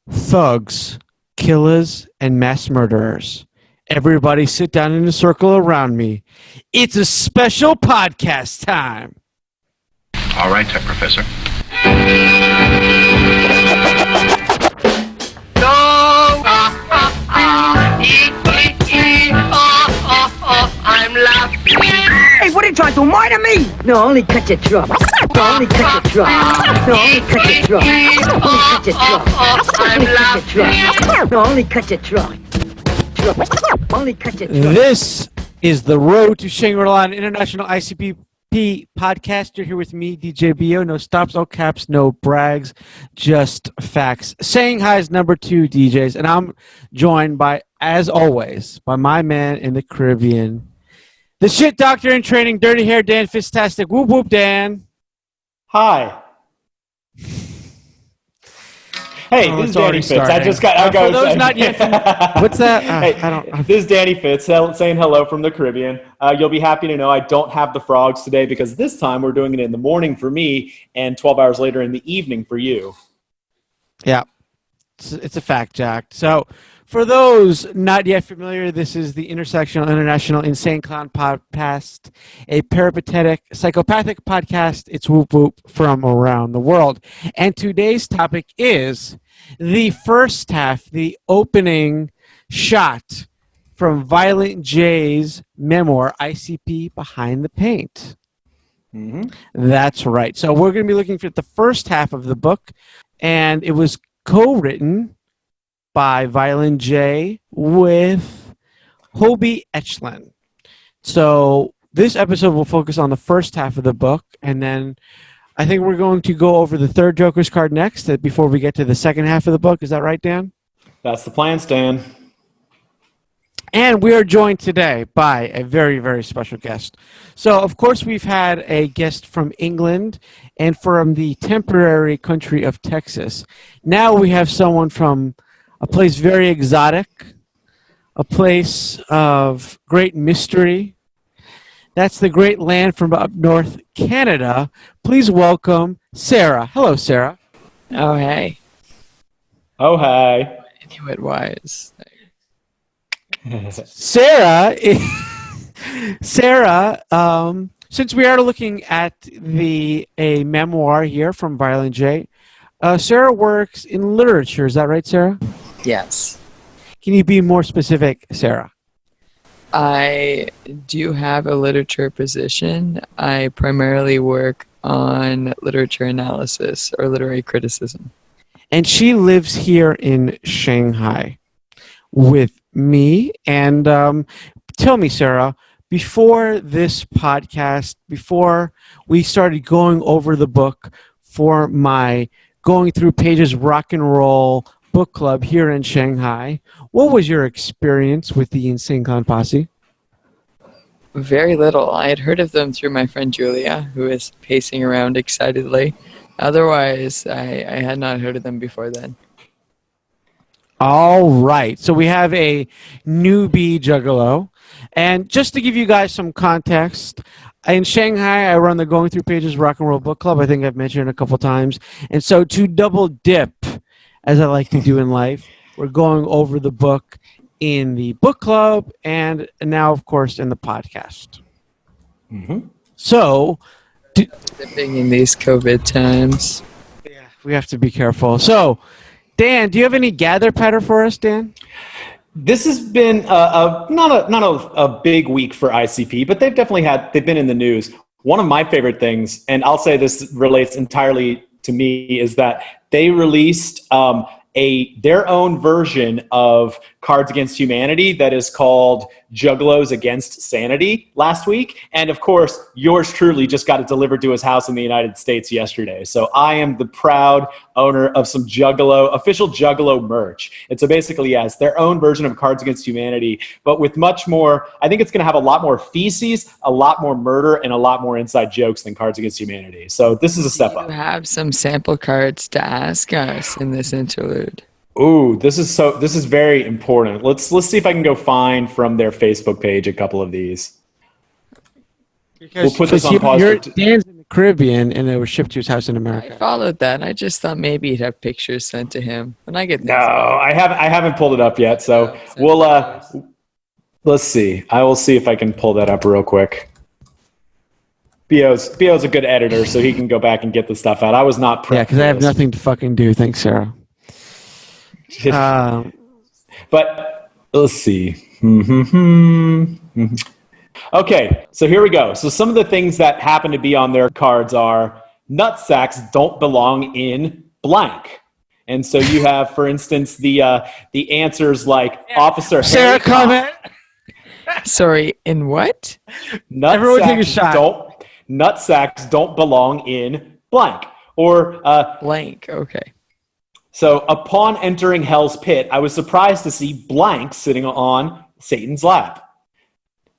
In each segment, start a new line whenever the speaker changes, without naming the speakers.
thugs, killers, and mass murderers. Everybody sit down in a circle around me. It's a special podcast time.
All right, Professor.
I'm laughing. Hey, what are you trying to murder me? No, only cut your truck. No, only cut your truck. No, only cut your truck. Only cut your truck. Only cut your truck. No, only cut your truck. Only cut your truck.
This is the Road to Shangri-La, an International ICP Podcast. You're here with me, DJ BO. No stops, no caps, no brags, just facts. Shanghai's number 2 DJs, and I'm joined by, as always, by my man in the Caribbean, the shit doctor in training, dirty hair, Dan Fitztastic. Whoop whoop, Dan.
Hi. Hey, this is Danny Fitz.
Starting.
I just got.
For those not yet, what's that?
Hey,
I don't.
This is Danny Fitz saying hello from the Caribbean. You'll be happy to know I don't have the frogs today because this time we're doing it in the morning for me and 12 hours later in the evening for you.
Yeah, it's a fact, Jack. So, for those not yet familiar, this is the Intersectional International Insane CIown Podcast, a peripatetic, psychopathic podcast. It's whoop whoop from around the world. And today's topic is the first half, the opening shot from Violent J's memoir, ICP Behind the Paint.
Mm-hmm.
That's right. So we're going to be looking at the first half of the book, and it was co-written by Violent J with Hobie Echlin. So this episode will focus on the first half of the book, and then I think we're going to go over the third Joker's card next before we get to the second half of the book. Is that right, Dan?
That's the plan, Stan.
And we are joined today by a very, very special guest. So, of course, we've had a guest from England and from the temporary country of Texas. Now we have someone from a place very exotic, a place of great mystery. That's the great land from up north, Canada. Please welcome Sarah. Hello, Sarah.
Oh, hey.
Oh, hi.
Inuit wise.
Sarah, since we are looking at a memoir here from Violent J, Sarah works in literature. Is that right, Sarah?
Yes.
Can you be more specific, Sarah?
I do have a literature position. I primarily work on literature analysis or literary criticism.
And she lives here in Shanghai with me. And tell me, Sarah, before this podcast, before we started going over the book for my Going Through Pages rock and roll book club here in Shanghai, what was your experience with the Insane CIown Posse?
Very little. I had heard of them through my friend Julia, who is pacing around excitedly. Otherwise, I had not heard of them before then.
All right. So we have a newbie juggalo. And just to give you guys some context, in Shanghai, I run the Going Through Pages Rock and Roll Book Club. I think I've mentioned it a couple times. And so to double dip, as I like to do in life, we're going over the book in the book club and now, of course, in the podcast.
Mm-hmm.
So,
Dipping in these COVID times.
yeah, we have to be careful. So, Dan, do you have any gather patter for us, Dan?
This has been not a big week for ICP, but they've been in the news. One of my favorite things, and I'll say this relates entirely to me, is that they released their own version of Cards Against Humanity that is called Juggalos Against Sanity last week. And of course, yours truly just got it delivered to his house in the United States yesterday. So I am the proud owner of some official Juggalo merch. And so basically, yes, their own version of Cards Against Humanity, but with much more, I think it's going to have a lot more feces, a lot more murder, and a lot more inside jokes than Cards Against Humanity. So this is a step up.
You have some sample cards to ask us in this interlude.
Ooh, this is very important. Let's see if I can go find from their Facebook page a couple of these.
Because
we'll put this on pause.
Dan's in the Caribbean, and they were shipped to his house in
I
America.
followed that. I just thought maybe he'd have pictures sent to him. When I get
No, I haven't pulled it up yet. So we'll let's see. I will see if I can pull that up real quick. BO's a good editor, so he can go back and get the stuff out. I was not prepped.
Yeah, because I have
for this.
nothing to fucking do. Thanks, Sarah.
But let's see. Okay, so here we go. So some of the things that happen to be on their cards are nutsacks don't belong in blank. And so you have, for instance, the answers like Officer
Sarah,
Harry
comment.
Sorry, in what?
Everyone take a shot.
Nutsacks don't belong in blank. Or
Blank. Okay.
so upon entering Hell's Pit, I was surprised to see blank sitting on Satan's lap.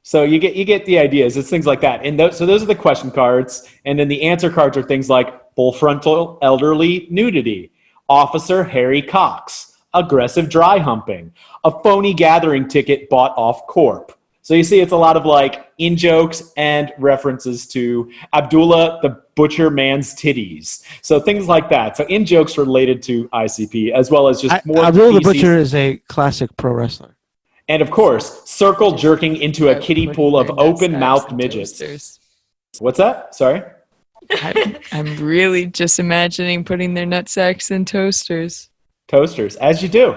So you get the ideas. It's things like that. And so those are the question cards. And then the answer cards are things like full frontal elderly nudity, Officer Harry Cox, aggressive dry humping, a phony gathering ticket bought off corp. So you see it's a lot of like in-jokes and references to Abdullah the Butcher Man's titties. So things like that. So in-jokes related to ICP as well as just more
Abdul the
feces.
Butcher is a classic pro wrestler.
And of course, circle jerking into a kiddie pool of open-mouthed midgets.
Toasters.
What's that? Sorry?
I'm really just imagining putting their nutsacks in toasters.
Toasters, as you do.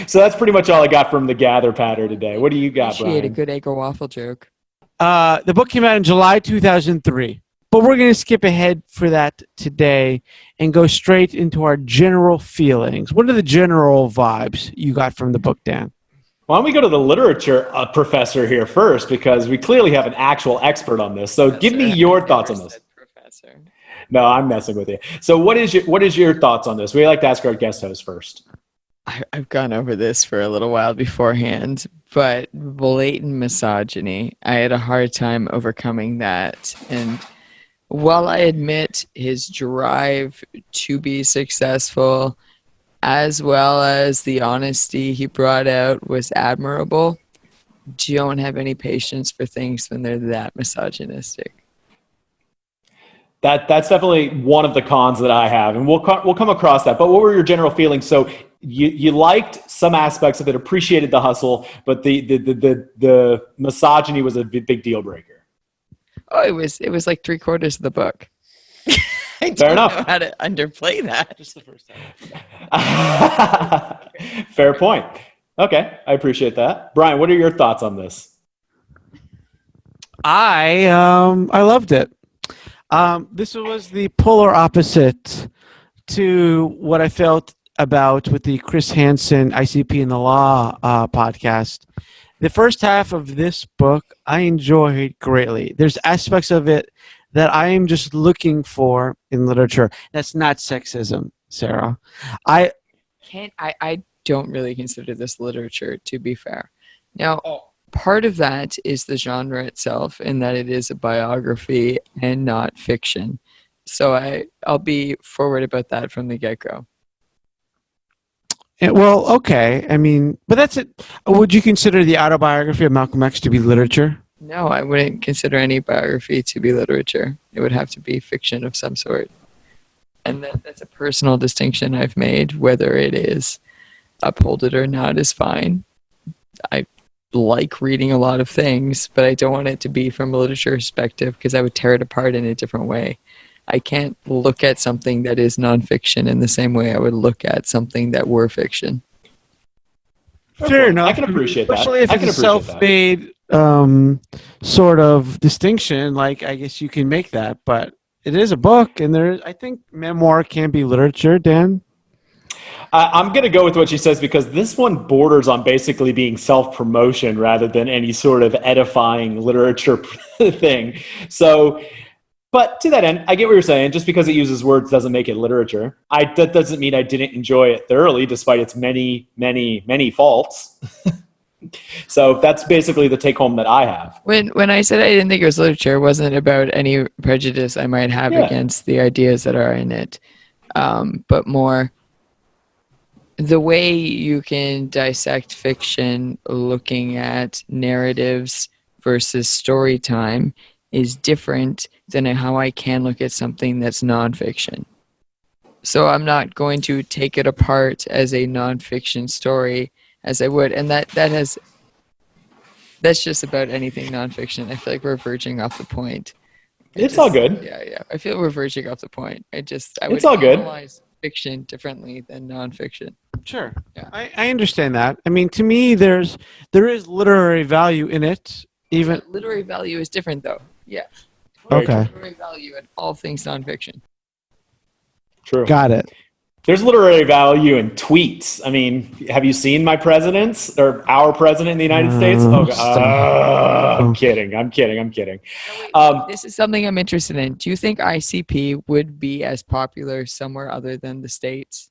So that's pretty much all I got from the Gather Patter today. What do you got,
Appreciate a
Brian?
good egg or waffle joke.
The book came out in July 2003, but we're going to skip ahead for that today and go straight into our general feelings. What are the general vibes you got from the book, Dan?
Why don't we go to the literature professor here first, because we clearly have an actual expert on this. So give me your thoughts on this.
Professor.
No, I'm messing with you. So what is your thoughts on this? We like to ask our guest host first.
I've gone over this for a little while beforehand, but blatant misogyny, I had a hard time overcoming that. And while I admit his drive to be successful, as well as the honesty he brought out was admirable, don't have any patience for things when they're that misogynistic.
That's definitely one of the cons that I have, and we'll come across that. But what were your general feelings? So you liked some aspects of it, appreciated the hustle, but the misogyny was a big deal breaker.
Oh, it was like 3/4 of the book. I
Fair
don't
enough.
know how to underplay that.
Just the first time.
Fair point. Okay, I appreciate that. Brian, what are your thoughts on this?
I loved it. This was the polar opposite to what I felt about with the Chris Hansen ICP in the Law podcast. The first half of this book I enjoyed greatly. There's aspects of it that I am just looking for in literature. That's not sexism, Sarah. I
don't really consider this literature, to be fair. Now, part of that is the genre itself, in that it is a biography and not fiction. So I'll be forward about that from the get-go.
well, okay. I mean, but that's it. Would you consider the autobiography of Malcolm X to be literature?
No, I wouldn't consider any biography to be literature. It would have to be fiction of some sort. And that's a personal distinction I've made. Whether it is uphold it or not is fine. I like reading a lot of things, but I don't want it to be from a literature perspective, because I would tear it apart in a different way. I can't look at something that is nonfiction in the same way I would look at something that were fiction.
Fair enough.
I can appreciate that.
Especially if
I can
it's a
appreciate that.
self-made sort of distinction. Like, I guess you can make that, but it is a book, and I think memoir can be literature, Dan.
I'm going to go with what she says, because this one borders on basically being self-promotion rather than any sort of edifying literature thing. So, but to that end, I get what you're saying. Just because it uses words doesn't make it literature. That doesn't mean I didn't enjoy it thoroughly, despite its many, many, many faults. So that's basically the take home that I have.
When I said I didn't think it was literature, it wasn't about any prejudice I might have against the ideas that are in it, but more the way you can dissect fiction looking at narratives versus story time is different than how I can look at something that's nonfiction. So I'm not going to take it apart as a nonfiction story as I would. And that's just about anything nonfiction. I feel like we're verging off the point.
It's all good.
Yeah. I feel we're verging off the point. I would
It's all good.
analyze fiction differently than nonfiction.
Sure.
Yeah.
I understand that. I mean, to me, there is literary value in it. Even
Literary value is different, though. Yeah.
okay,
Literary value in all things nonfiction.
True.
got it.
There's literary value in tweets. I mean, have you seen my president's or our president in the United States? Oh, God. I'm kidding.
This is something I'm interested in. Do you think ICP would be as popular somewhere other than the States?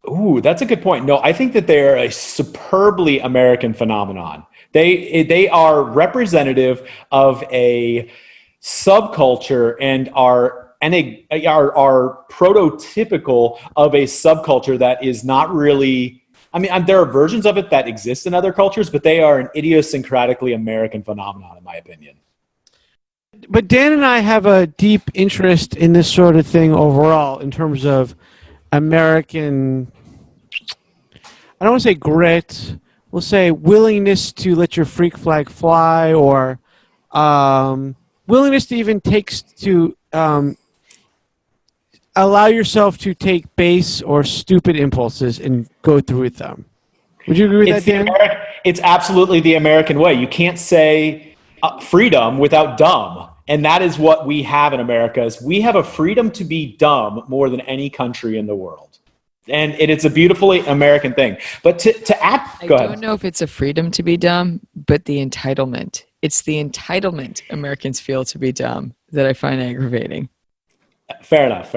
Ooh, that's a good point. No, I think that they're a superbly American phenomenon. They are representative of a subculture and are prototypical of a subculture that is not really, I mean, there are versions of it that exist in other cultures, but they are an idiosyncratically American phenomenon, in my opinion.
But Dan and I have a deep interest in this sort of thing overall in terms of American, I don't want to say grit, we'll say willingness to let your freak flag fly, or willingness to even allow yourself to take base or stupid impulses and go through with them. Would you agree with that, Dan?
It's absolutely the American way. You can't say freedom without dumb. And that is what we have in America, is we have a freedom to be dumb more than any country in the world. And it's a beautifully American thing. But to act, go ahead.
I don't know if it's a freedom to be dumb, but the entitlement. It's the entitlement Americans feel to be dumb that I find aggravating.
Fair enough.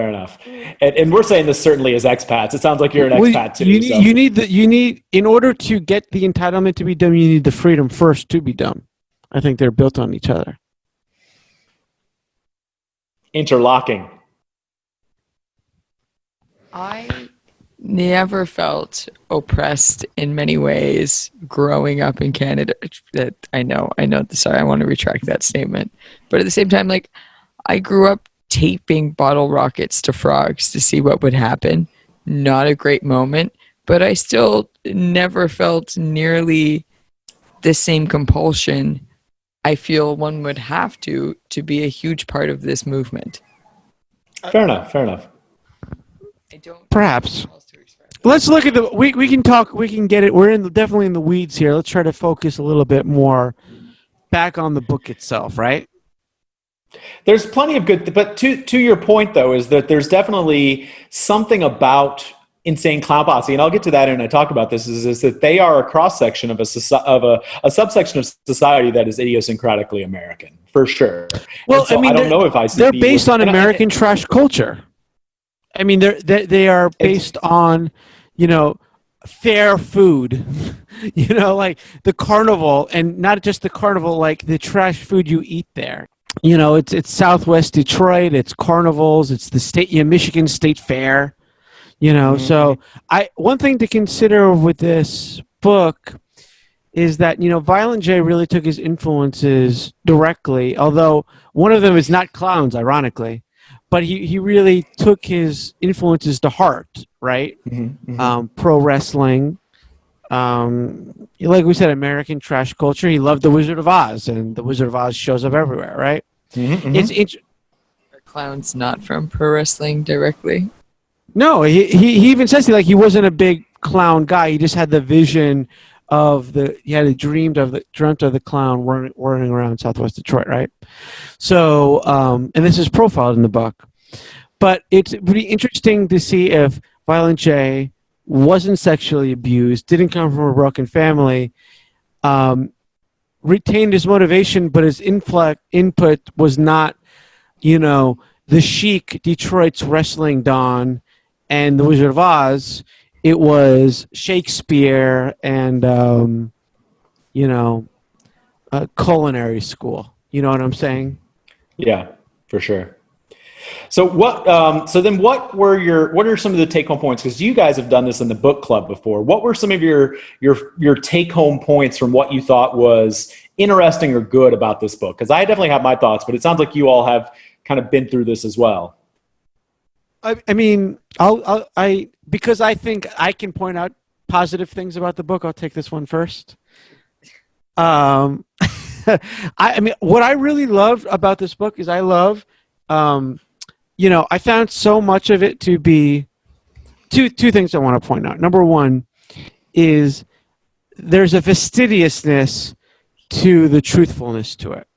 And we're saying this certainly as expats. It sounds like you're an expat too.
You need, in order to get the entitlement to be dumb, you need the freedom first to be dumb. I think they're built on each other.
Interlocking.
I never felt oppressed in many ways growing up in Canada. That I know. Sorry, I want to retract that statement. But at the same time, like, I grew up taping bottle rockets to frogs to see what would happen. Not a great moment, but I still never felt nearly the same compulsion I feel one would have to be a huge part of this movement.
Fair enough.
I don't.
Perhaps. Let's look at we can talk, we can get it. We're definitely in the weeds here. Let's try to focus a little bit more back on the book itself, right?
There's plenty of good, but to your point though, is that there's definitely something about Insane Clown Posse, and I'll get to that when I talk about this, is that they are a cross-section of a subsection of society that is idiosyncratically American, for sure.
Well,
so
I mean,
I don't know if
they're based on American trash culture. I mean, they are based on, fair food, like the carnival, and not just the carnival, like the trash food you eat there. It's Southwest Detroit, it's carnivals, it's the Michigan State Fair. So one thing to consider with this book is that, Violent J really took his influences directly, although one of them is not clowns, ironically, but he really took his influences to heart, right? Pro wrestling, like we said, American trash culture. He loved The Wizard of Oz, and The Wizard of Oz shows up everywhere, right?
Are clowns not from pro wrestling directly?
No, he even says he wasn't a big clown guy. He just had the vision of dreamt of the clown running around Southwest Detroit, right? So, and this is profiled in the book. But it's pretty interesting to see if Violent J wasn't sexually abused, didn't come from a broken family, retained his motivation, but his input was not, the chic Detroit's wrestling don and The Wizard of Oz. It was Shakespeare and, a culinary school. You know what I'm saying?
Yeah, for sure. So what are some of the take-home points? Because you guys have done this in the book club before. What were some of your take-home points from what you thought was interesting or good about this book? Because I definitely have my thoughts, but it sounds like you all have kind of been through this as well.
I mean, because I think I can point out positive things about the book, I'll take this one first. I mean, what I really loved about this book is I found so much of it to be two things I want to point out. Number one is there's a fastidiousness to the truthfulness to it,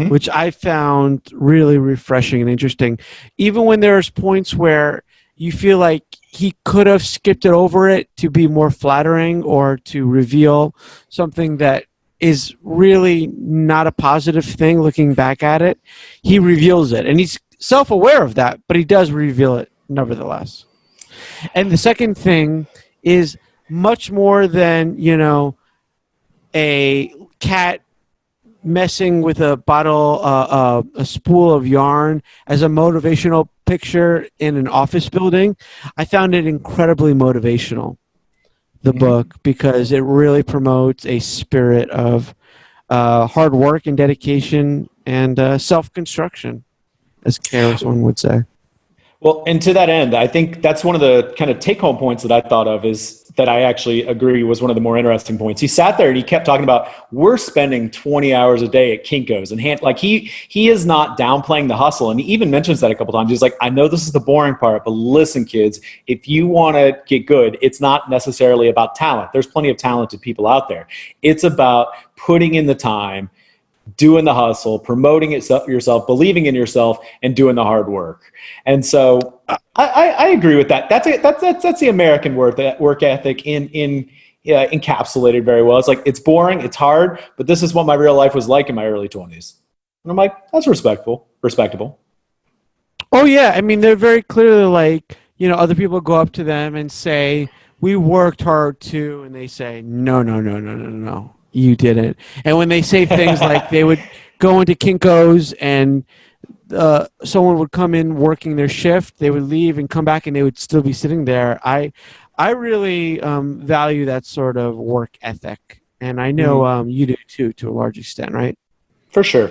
which I found really refreshing and interesting. Even when there's points where you feel like he could have skipped it over it to be more flattering or to reveal something that is really not a positive thing looking back at it, he reveals it. And he's self-aware of that, but he does reveal it nevertheless. And the second thing is much more than, a cat messing with a bottle, a spool of yarn as a motivational picture in an office building. I found it incredibly motivational, the book, because it really promotes a spirit of hard work and dedication and self-construction, as KRS-One would say.
Well, and to that end, I think that's one of the kind of take-home points that I thought of is that I actually agree was one of the more interesting points. He sat there and he kept talking about, we're spending 20 hours a day at Kinko's, and he is not downplaying the hustle. And he even mentions that a couple times. He's like, I know this is the boring part, but listen, kids, if you want to get good, it's not necessarily about talent. There's plenty of talented people out there. It's about putting in the time, doing the hustle, promoting yourself, believing in yourself, and doing the hard work. And so I agree with that. That's the American work ethic encapsulated very well. It's like, it's boring, it's hard, but this is what my real life was like in my early 20s. And I'm like, that's respectable.
Oh yeah, I mean, they're very clearly like, other people go up to them and say, we worked hard too, and they say, no. You didn't. And when they say things like they would go into Kinko's and someone would come in working their shift, they would leave and come back and they would still be sitting there. I really value that sort of work ethic. And I know you do too, to a large extent, right?
For sure.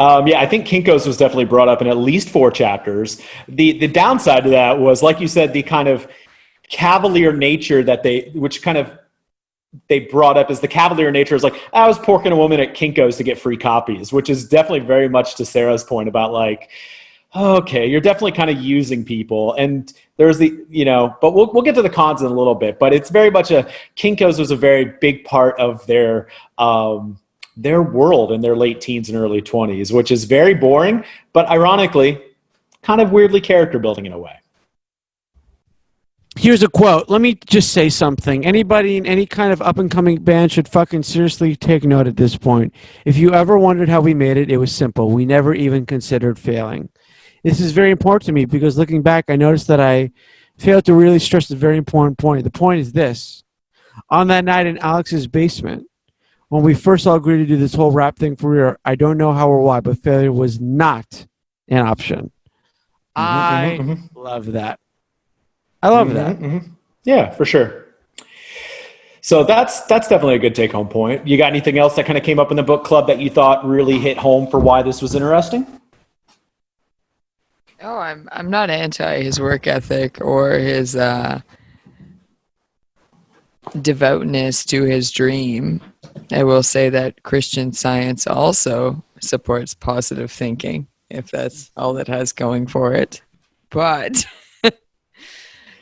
Yeah, I think Kinko's was definitely brought up in at least 4 chapters. The downside to that was, like you said, the kind of cavalier nature that they brought up as the cavalier nature is like, I was porking a woman at Kinko's to get free copies, which is definitely very much to Sarah's point about like, okay, you're definitely kind of using people. And there's but we'll get to the cons in a little bit, but it's very much Kinko's was a very big part of their world in their late teens and early 20s, which is very boring, but ironically, kind of weirdly character building in a way.
Here's a quote. Let me just say something. Anybody in any kind of up-and-coming band should fucking seriously take note at this point. If you ever wondered how we made it, it was simple. We never even considered failing. This is very important to me because looking back, I noticed that I failed to really stress a very important point. The point is this. On that night in Alex's basement, when we first all agreed to do this whole rap thing for real, I don't know how or why, but failure was not an option. I love that. I love that.
Yeah, for sure. So that's definitely a good take-home point. You got anything else that kind of came up in the book club that you thought really hit home for why this was interesting?
Oh, I'm not anti his work ethic or his devoutness to his dream. I will say that Christian Science also supports positive thinking, if that's all it has going for it. But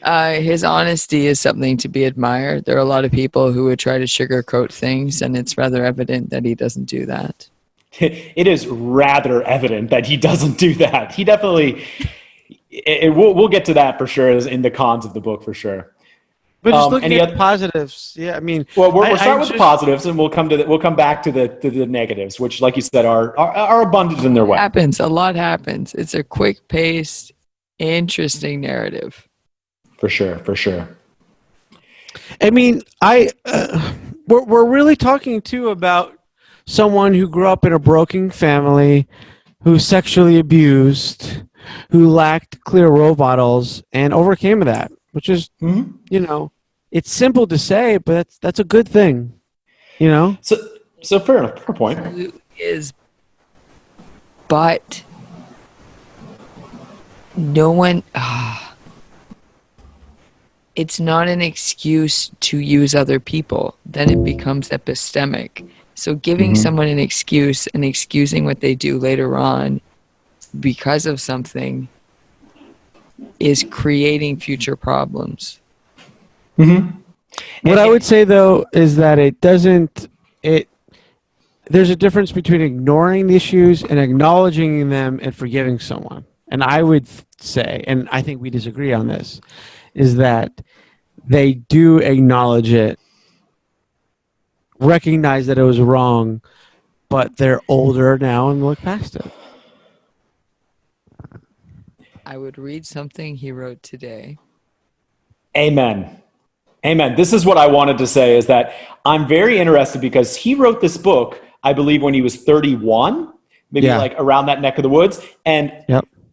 his honesty is something to be admired. There are a lot of people who would try to sugarcoat things, and it's rather evident that he doesn't do that.
It is rather evident that he doesn't do that. He definitely, we'll get to that for sure in the cons of the book for sure.
But just looking at the positives, yeah, I mean,
well, we'll start with the positives, and we'll come back to the negatives, which, like you said, are abundant in their way.
A lot happens. It's a quick-paced, interesting narrative.
For sure.
I mean, we're really talking too about someone who grew up in a broken family, who's sexually abused, who lacked clear role models, and overcame that, which is, it's simple to say, but that's a good thing,
So So fair enough. Fair point.
Absolutely is, but no one. It's not an excuse to use other people. Then it becomes epistemic. So giving someone an excuse and excusing what they do later on because of something is creating future problems.
What I would say though is that there's a difference between ignoring the issues and acknowledging them and forgiving someone. And I would say, and I think we disagree on this, is that they do acknowledge it, recognize that it was wrong, but they're older now and look past it.
I would read something he wrote today.
Amen. Amen. This is what I wanted to say, is that I'm very interested because he wrote this book, I believe, when he was 31, maybe like around that neck of the woods. And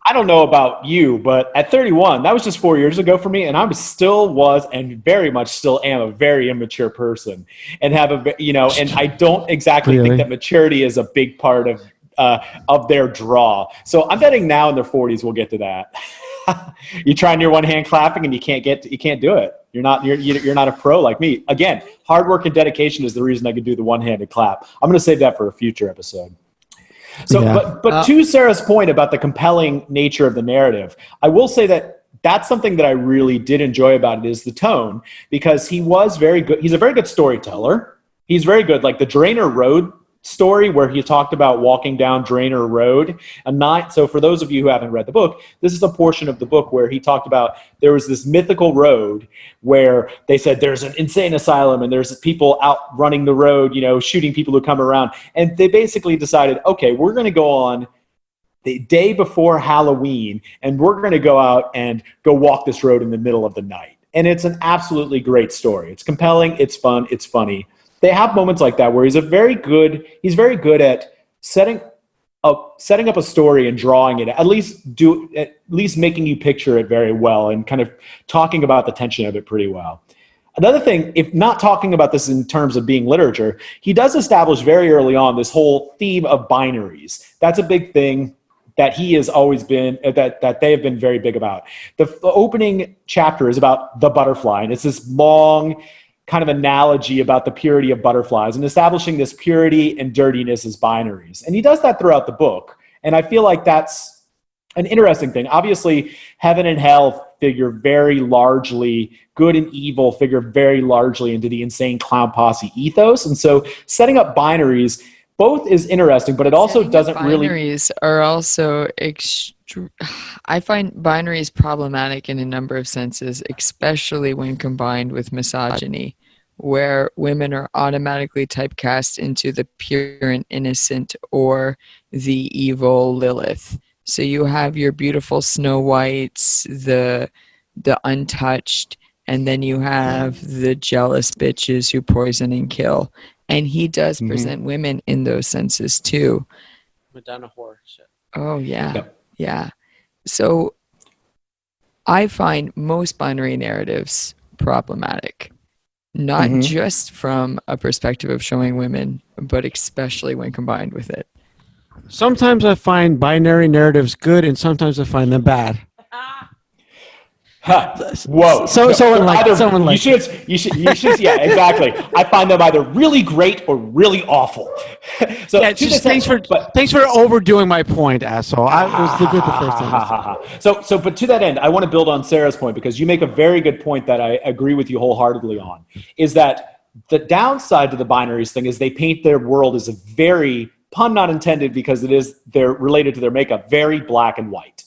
I don't know about you, but at 31, that was just 4 years ago for me. And I was and very much still am a very immature person, and have and I don't exactly think that maturity is a big part of their draw. So I'm betting now in their 40s we'll get to that. You're trying your one hand clapping and you can't do it. You're not a pro like me. Again, hard work and dedication is the reason I could do the one-handed clap. I'm going to save that for a future episode. So, but to Sarah's point about the compelling nature of the narrative, I will say that that's something that I really did enjoy about it, is the tone, because he was very good. He's a very good storyteller. He's very good. Like the Drainer Road story, where he talked about walking down Drainer Road so for those of you who haven't read the book, this is a portion of the book where he talked about there was this mythical road where they said there's an insane asylum and there's people out running the road, shooting people who come around. And they basically decided, okay, we're going to go on the day before Halloween and we're going to go out and go walk this road in the middle of the night. And it's an absolutely great story. It's compelling, it's fun, it's funny. They have moments like that where he's very good at setting up a story and drawing it, at least making you picture it very well and kind of talking about the tension of it pretty well. Another thing, if not talking about this in terms of being literature, he does establish very early on this whole theme of binaries. That's a big thing that he has always been, that they have been very big about. The opening chapter is about the butterfly, and it's this long kind of analogy about the purity of butterflies and establishing this purity and dirtiness as binaries. And he does that throughout the book. And I feel like that's an interesting thing. Obviously, heaven and hell figure very largely, good and evil figure very largely into the Insane Clown Posse ethos. And so setting up binaries both is interesting, but it also doesn't really...
Binaries are also I find binaries problematic in a number of senses, especially when combined with misogyny, where women are automatically typecast into the pure and innocent or the evil Lilith. So you have your beautiful Snow Whites, the untouched, and then you have the jealous bitches who poison and kill. And he does present women in those senses too.
Madonna horror shit.
Oh, yeah. Yeah. So I find most binary narratives problematic, not just from a perspective of showing women, but especially when combined with it.
Sometimes I find binary narratives good and sometimes I find them bad.
Whoa!
You
should. Yeah, exactly. I find them either really great or really awful. So
yeah, thanks for overdoing my point, asshole. I was good the first time.
But to that end, I want to build on Sarah's point, because you make a very good point that I agree with you wholeheartedly on. Is that the downside to the binaries thing is they paint their world as a very, pun not intended, because they're related to their makeup, very black and white.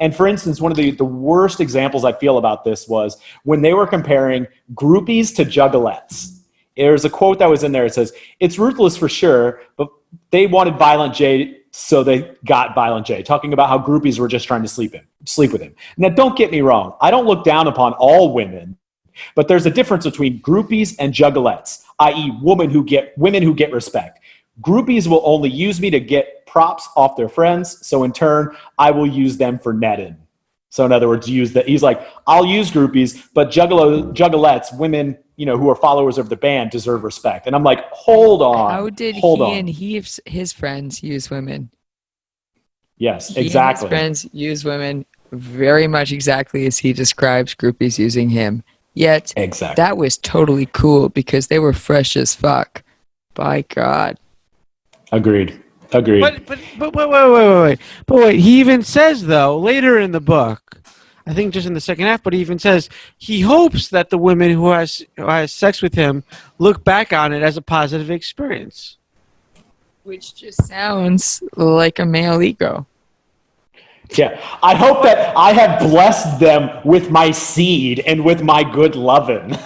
And for instance, one of the worst examples I feel about this was when they were comparing groupies to juggalettes. There's a quote that was in there. It says, "It's ruthless for sure, but they wanted Violent J, so they got Violent J," talking about how groupies were just trying to sleep with him. Now, don't get me wrong. I don't look down upon all women, but there's a difference between groupies and juggalettes, i.e. women who get respect. Groupies will only use me to get props off their friends, so in turn, I will use them for netting. So in other words, he's like, I'll use groupies, but juggalettes, women who are followers of the band deserve respect. And I'm like, hold on.
How did and his friends use women?
Yes,
He
exactly.
And his friends use women very much exactly as he describes groupies using him. Yet that was totally cool because they were fresh as fuck. By God.
Agreed.
But wait. He even says, though, later in the book, I think just in the second half, but he even says he hopes that the women who has sex with him look back on it as a positive experience.
Which just sounds like a male ego.
Yeah, I hope that I have blessed them with my seed and with my good lovin'.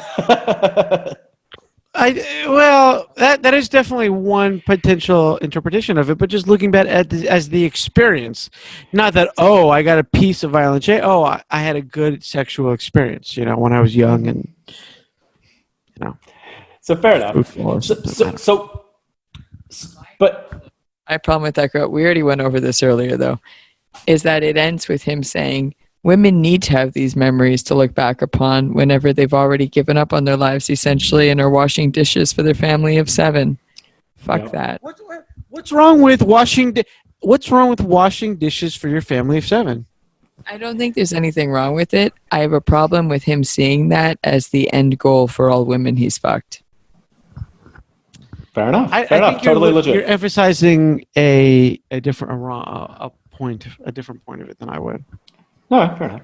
That is definitely one potential interpretation of it, but just looking back at as the experience, not that I got a piece of violent shit. I had a good sexual experience, when I was young and
So fair enough. But
my problem with that quote, we already went over this earlier though, is that it ends with him saying women need to have these memories to look back upon whenever they've already given up on their lives essentially and are washing dishes for their family of 7. Fuck that.
What's wrong with washing dishes for your family of 7?
I don't think there's anything wrong with it. I have a problem with him seeing that as the end goal for all women he's fucked.
Fair enough.
I think
totally legit.
You're emphasizing a different point of it than I would.
No, fair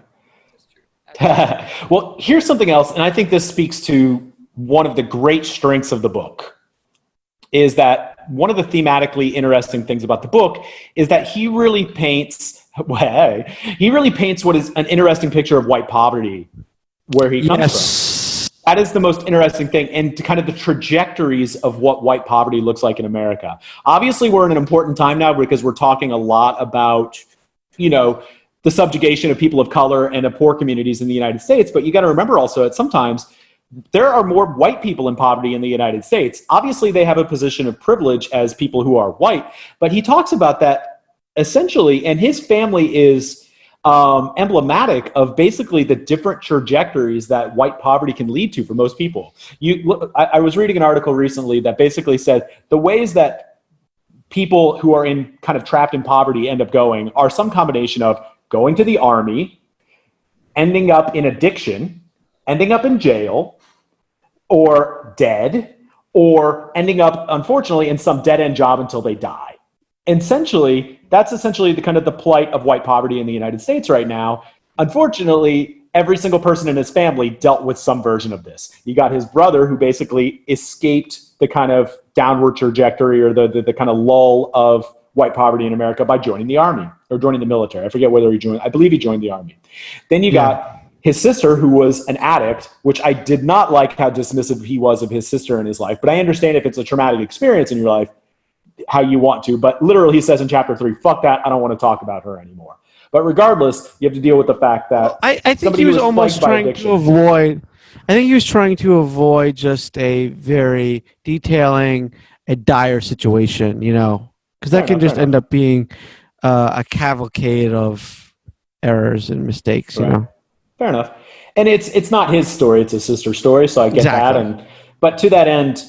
enough. Well, here's something else, and I think this speaks to one of the great strengths of the book, is that one of the thematically interesting things about the book is that he really paints what is an interesting picture of white poverty where he comes from. That is the most interesting thing, and to kind of the trajectories of what white poverty looks like in America. Obviously, we're in an important time now because we're talking a lot about, the subjugation of people of color and of poor communities in the United States. But you got to remember also that sometimes there are more white people in poverty in the United States. Obviously, they have a position of privilege as people who are white, but he talks about that essentially, and his family is emblematic of basically the different trajectories that white poverty can lead to for most people. I was reading an article recently that basically said the ways that people who are in kind of trapped in poverty end up going are some combination of going to the army, ending up in addiction, ending up in jail, or dead, or ending up, unfortunately, in some dead-end job until they die. Essentially, that's essentially the kind of the plight of white poverty in the United States right now. Unfortunately, every single person in his family dealt with some version of this. You got his brother who basically escaped the kind of downward trajectory or the kind of lull of white poverty in America by joining the army or joining the military. I forget whether he joined. I believe he joined the army. Then you got his sister, who was an addict, which I did not like how dismissive he was of his sister in his life. But I understand if it's a traumatic experience in your life, how you want to. But literally, he says in chapter 3, fuck that, I don't want to talk about her anymore. But regardless, you have to deal with the fact that
I think he was almost trying to avoid. I think he was trying to avoid just a very detailing a dire situation, because that can just end up being a cavalcade of errors and mistakes,
Fair enough. And it's not his story; it's his sister's story. So I get that. But to that end,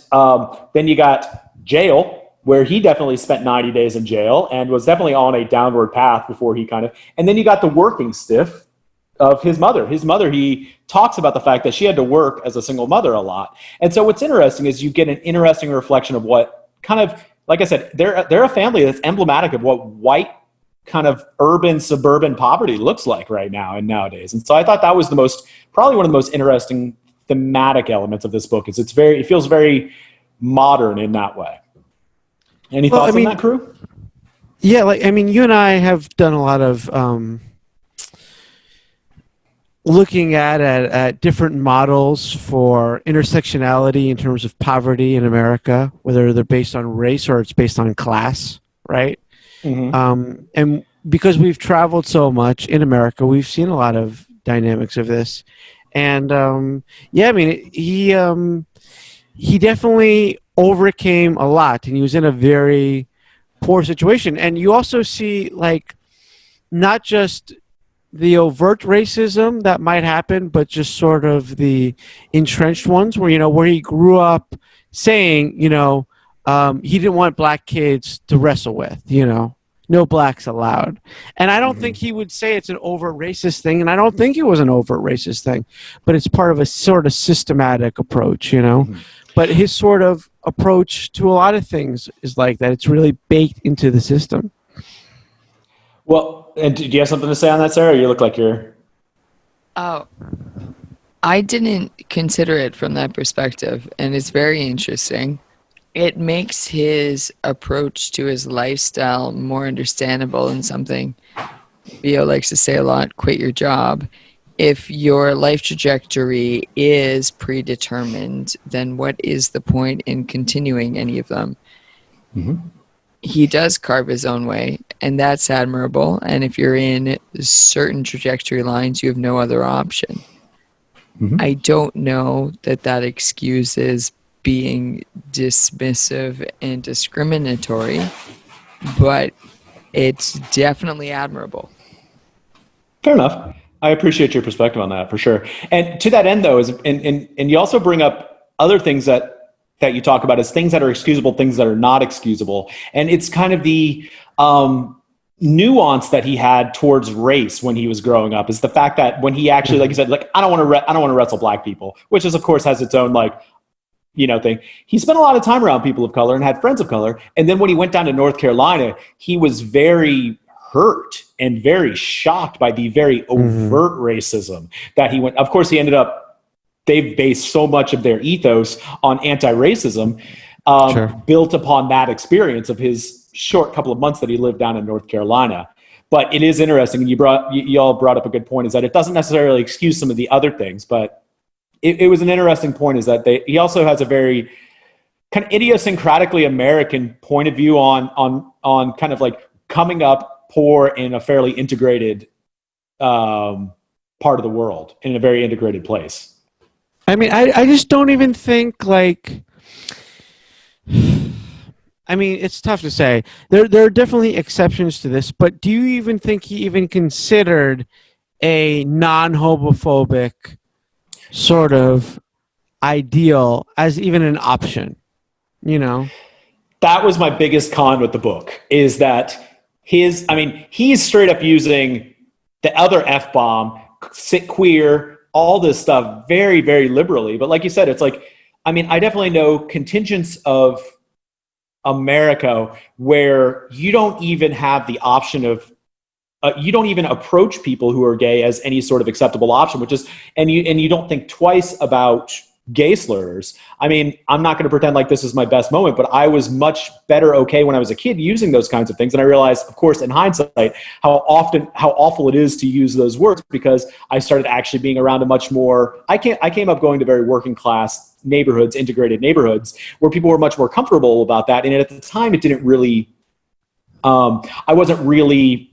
then you got jail, where he definitely spent 90 days in jail and was definitely on a downward path before he and then you got the working stiff of his mother. His mother, he talks about the fact that she had to work as a single mother a lot. And so what's interesting is you get an interesting reflection of what kind of, like I said, they're a family that's emblematic of what white kind of urban, suburban poverty looks like right now and nowadays. And so I thought that was probably one of the most interesting thematic elements of this book is it feels very modern in that way. Any thoughts on that, crew?
Yeah, you and I have done a lot of looking at different models for intersectionality in terms of poverty in America, whether they're based on race or it's based on class, right? Mm-hmm. And because we've traveled so much in America, we've seen a lot of dynamics of this. And he definitely overcame a lot, and he was in a very poor situation. And you also see not just the overt racism that might happen, but just sort of the entrenched ones where, where he grew up saying, he didn't want black kids to wrestle with, no blacks allowed. And I don't think he would say it's an overt racist thing. And I don't think it was an overt racist thing, but it's part of a sort of systematic approach, But his sort of approach to a lot of things is like that. It's really baked into the system.
Well, and do you have something to say on that, Sarah? You look like you're...
Oh, I didn't consider it from that perspective, and it's very interesting. It makes his approach to his lifestyle more understandable and something BO likes to say a lot, quit your job. If your life trajectory is predetermined, then what is the point in continuing any of them? Mm-hmm. He does carve his own way, and that's admirable. And if you're in certain trajectory lines, you have no other option. Mm-hmm. I don't know that excuses being dismissive and discriminatory, but it's definitely admirable.
Fair enough. I appreciate your perspective on that for sure. And to that end, though, and you also bring up other things that you talk about as things that are excusable, things that are not excusable. And it's kind of the nuance that he had towards race when he was growing up is the fact that when he actually, like you said, like, I don't want to wrestle black people, which is, of course, has its own, thing. He spent a lot of time around people of color and had friends of color. And then when he went down to North Carolina, he was very hurt and very shocked by the very overt racism that he went. Of course, he ended up, they've based so much of their ethos on anti-racism, built upon that experience of his short couple of months that he lived down in North Carolina. But it is interesting, and you all brought up a good point, is that it doesn't necessarily excuse some of the other things, but it was an interesting point, is that he also has a very kind of idiosyncratically American point of view on kind of like coming up poor in a fairly integrated part of the world, in a very integrated place.
I mean, I just don't even think it's tough to say. There are definitely exceptions to this, but do you even think he even considered a non-homophobic sort of ideal as even an option?
That was my biggest con with the book, is that he's straight up using the other F-bomb, queer, all this stuff very, very liberally. But like you said, it's like, I definitely know contingents of America where you don't even have the option of, you don't even approach people who are gay as any sort of acceptable option, and you don't think twice about gay slurs. I'm not going to pretend like this is my best moment, but I was much better okay when I was a kid using those kinds of things. And I realized, of course, in hindsight, how awful it is to use those words, because I started actually being around a much more, I came up going to very working class neighborhoods, integrated neighborhoods, where people were much more comfortable about that. And at the time, it didn't really, I wasn't really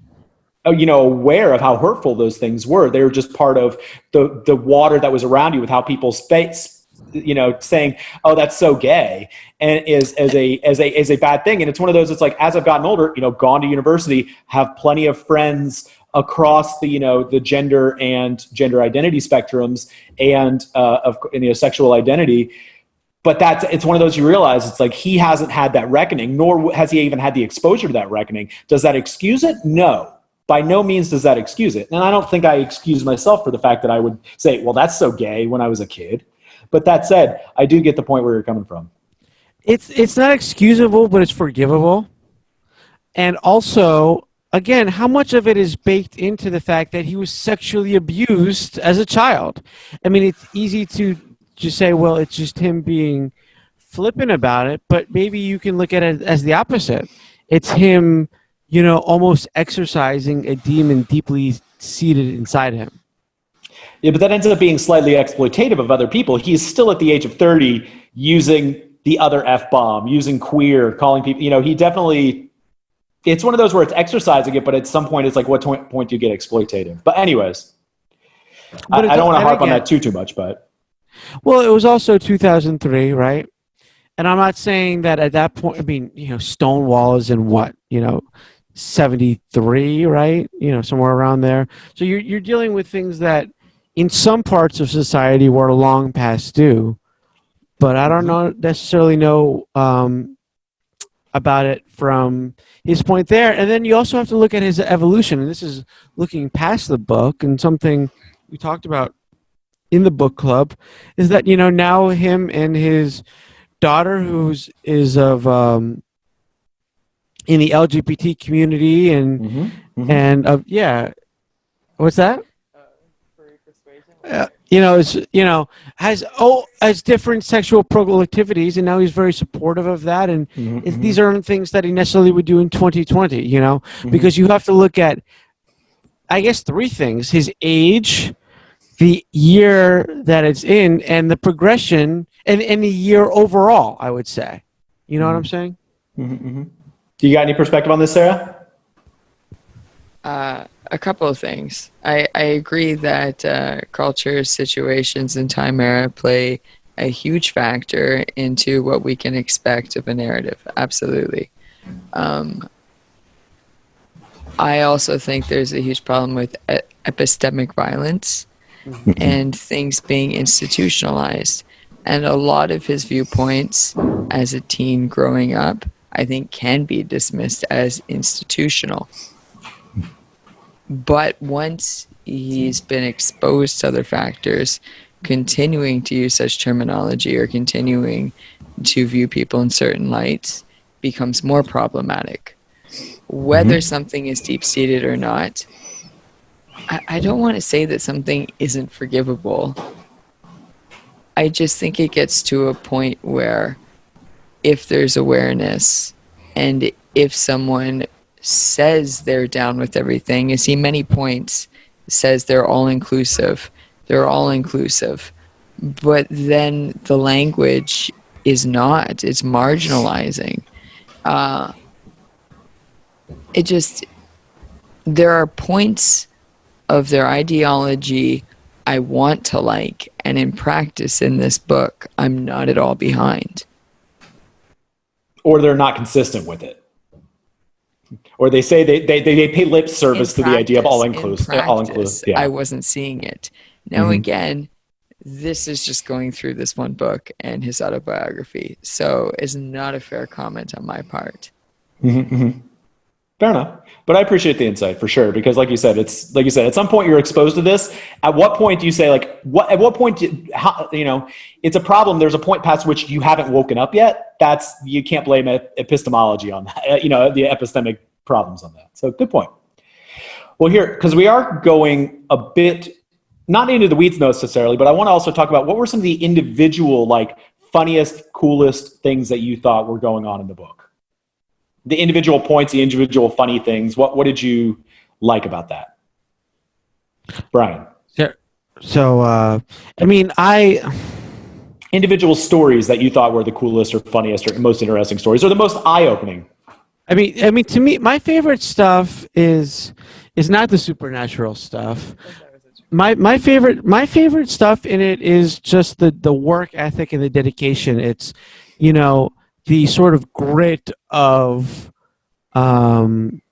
aware of how hurtful those things were. They were just part of the water that was around you, with how people saying, "Oh, that's so gay," and as a bad thing. And it's one of those. It's like, as I've gotten older, gone to university, have plenty of friends across the gender and gender identity spectrums, and of sexual identity. But it's one of those, you realize it's like he hasn't had that reckoning, nor has he even had the exposure to that reckoning. Does that excuse it? No. By no means does that excuse it. And I don't think I excuse myself for the fact that I would say, well, that's so gay when I was a kid. But that said, I do get the point where you're coming from.
It's not excusable, but it's forgivable. And also, again, how much of it is baked into the fact that he was sexually abused as a child? It's easy to just say, well, it's just him being flippant about it, but maybe you can look at it as the opposite. It's him, almost exercising a demon deeply seated inside him.
Yeah, but that ends up being slightly exploitative of other people. He's still at the age of 30 using the other F-bomb, using queer, calling people, he definitely, it's one of those where it's exercising it, but at some point it's like, what point do you get exploitative? But anyways, I don't want to harp on that too much, but.
Well, it was also 2003, right? And I'm not saying that at that point, Stonewall is in what, 73, right? Somewhere around there. So you're dealing with things that in some parts of society were long past due, but I don't necessarily know about it from his point there. And then you also have to look at his evolution, and this is looking past the book, and something we talked about in the book club is that now him and his daughter, is of in the LGBT community, and what's that? Has different sexual proclivities, and now he's very supportive of that. And these aren't things that he necessarily would do in 2020, because you have to look at, I guess, three things: his age, the year that it's in, and the progression, and the year overall, I would say. You know what I'm saying?
Do you got any perspective on this, Sarah?
A couple of things. I agree that culture, situations, and time era play a huge factor into what we can expect of a narrative. Absolutely. I also think there's a huge problem with epistemic violence and things being institutionalized. And a lot of his viewpoints as a teen growing up, I think, can be dismissed as institutional. But once he's been exposed to other factors, continuing to use such terminology or continuing to view people in certain lights becomes more problematic. Whether something is deep-seated or not, I don't want to say that something isn't forgivable. I just think it gets to a point where if there's awareness and if someone says they're down with everything, as he many points says they're all inclusive, but then the language is not, it's marginalizing. There are points of their ideology I want to like, and in practice in this book, I'm not at all behind.
Or they're not consistent with it. Or they say they pay lip service to the idea of all inclusive.
I wasn't seeing it. Now again, this is just going through this one book and his autobiography, so it's not a fair comment on my part.
Fair enough. But I appreciate the insight for sure, because like you said, at some point you're exposed to this. At what point do you say, like, at what point it's a problem. There's a point past which you haven't woken up yet. You can't blame epistemology on that, the epistemic problems on that. So good point. Well, here, because we are going a bit, not into the weeds necessarily, but I want to also talk about what were some of the individual, like, funniest, coolest things that you thought were going on in the book? The individual points, the individual funny things. What did you like about that? Brian?
So,
individual stories that you thought were the coolest or funniest or most interesting stories, or the most eye-opening.
I mean, to me, my favorite stuff is not the supernatural stuff. My favorite stuff in it is just the work ethic and the dedication. It's, the sort of grit of, going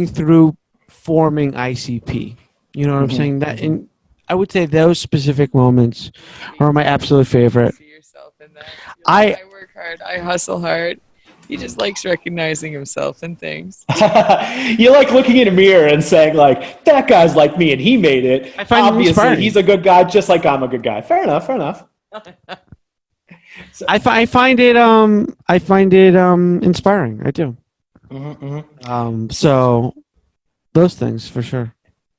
through forming ICP. You know what I'm saying? That, and I would say those specific moments are my absolute favorite.
See yourself in that. I work hard. I hustle hard. He just likes recognizing himself in things.
You like looking in a mirror and saying, like, that guy's like me and he made it.
I find
obviously he's a good guy, just like I'm a good guy. Fair enough. So,
I find it inspiring. I do. So those things for sure.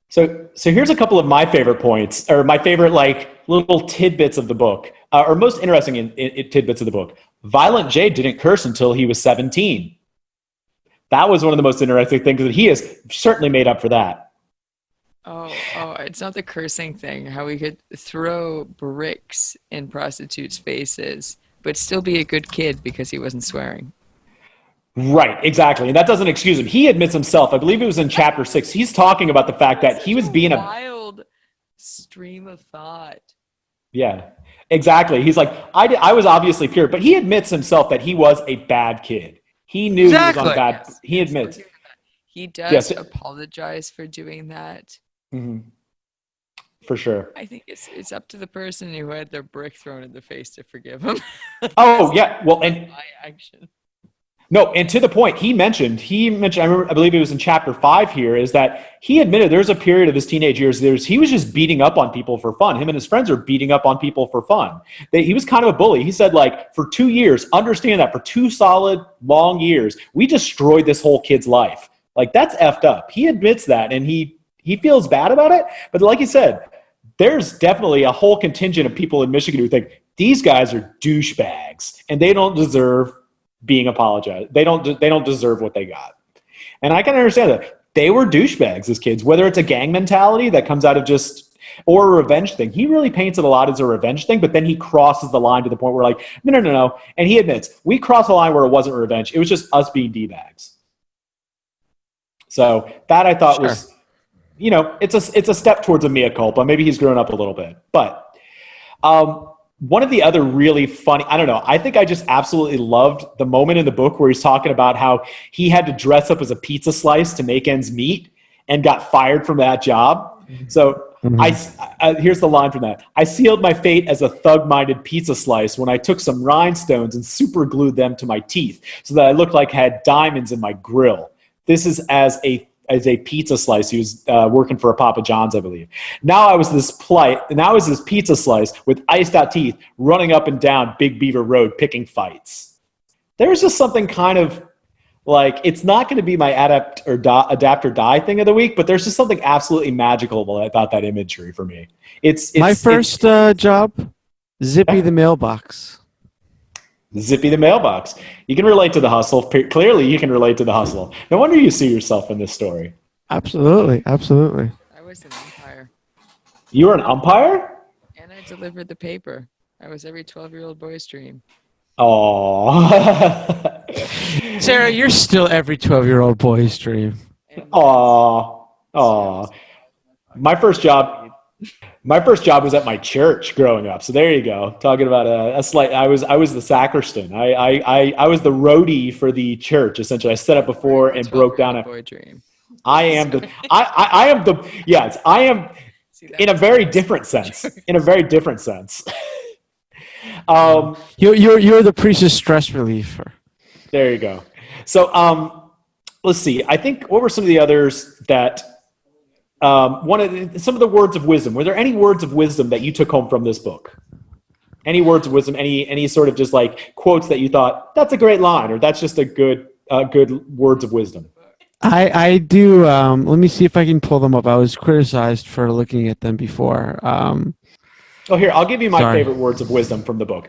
So here's a couple of my favorite points, or my favorite, like, little tidbits of the book, or most interesting in tidbits of the book. Violent J didn't curse until he was 17. That was one of the most interesting things, that he has certainly made up for that.
Oh, it's not the cursing thing. How we could throw bricks in prostitutes' faces, but still be a good kid because he wasn't swearing.
Right, exactly. And that doesn't excuse him. He admits himself, I believe it was in chapter 6, he's talking about the fact that he was being a
wild stream of thought.
Yeah, exactly. He's like, I was obviously pure, but he admits himself that he was a bad kid. He knew he was on
Exactly.
bad.
Yes,
He
yes,
admits.
we're hearing that. He does
Yes.
apologize for doing that.
Mhm. For sure.
I think it's up to the person who had their brick thrown in the face to forgive him.
Oh yeah. Well, and
My action.
no, and to the point, he mentioned, I believe it was in chapter 5 here, is that he admitted there's a period of his teenage years, he was just beating up on people for fun. Him and his friends are beating up on people for fun. He was kind of a bully. He said, like, for 2 years, understand that for 2 solid, long years, we destroyed this whole kid's life. Like, that's effed up. He admits that, and he feels bad about it. But like you said, there's definitely a whole contingent of people in Michigan who think these guys are douchebags, and they don't deserve being apologized. They don't deserve what they got. And I can understand that. They were douchebags as kids, whether it's a gang mentality that comes out of just, or a revenge thing. He really paints it a lot as a revenge thing, but then he crosses the line to the point where, like, no. And he admits, we crossed a line where it wasn't revenge. It was just us being D-bags. So that I thought was, it's a step towards a mea culpa. Maybe he's grown up a little bit. But one of the other really funny, I don't know, I think I just absolutely loved the moment in the book where he's talking about how he had to dress up as a pizza slice to make ends meet and got fired from that job. So here's the line from that. I sealed my fate as a thug-minded pizza slice when I took some rhinestones and super glued them to my teeth so that I looked like I had diamonds in my grill. This is as a pizza slice. He was working for a Papa John's, I believe. Now I was this pizza slice with iced out teeth running up and down Big Beaver Road picking fights. There's just something kind of like, it's not going to be my adapt or die thing of the week, but there's just something absolutely magical about that imagery for me. It's
my first job, Zippy the mailbox.
Zippy the mailbox. You can relate to the hustle. Clearly, you can relate to the hustle. No wonder you see yourself in this story.
Absolutely.
I was an umpire.
You were an umpire?
And I delivered the paper. I was every 12-year-old boy's dream.
Oh.
Sarah, you're still every 12-year-old boy's dream.
Oh. My first job was at my church growing up. So there you go. Talking about a slight. I was the sacristan. I was the roadie for the church. Essentially, I set up before and broke down
boy dream.
I am in a very different sense.
You're the priest's stress reliever.
There you go. So let's see. I think, what were some of the others that some of the words of wisdom? Were there any words of wisdom that you took home from this book? Any words of wisdom? Any sort of just like quotes that you thought that's a great line, or that's just a good words of wisdom?
I do. Let me see if I can pull them up. I was criticized for looking at them before.
Here, I'll give you my favorite words of wisdom from the book.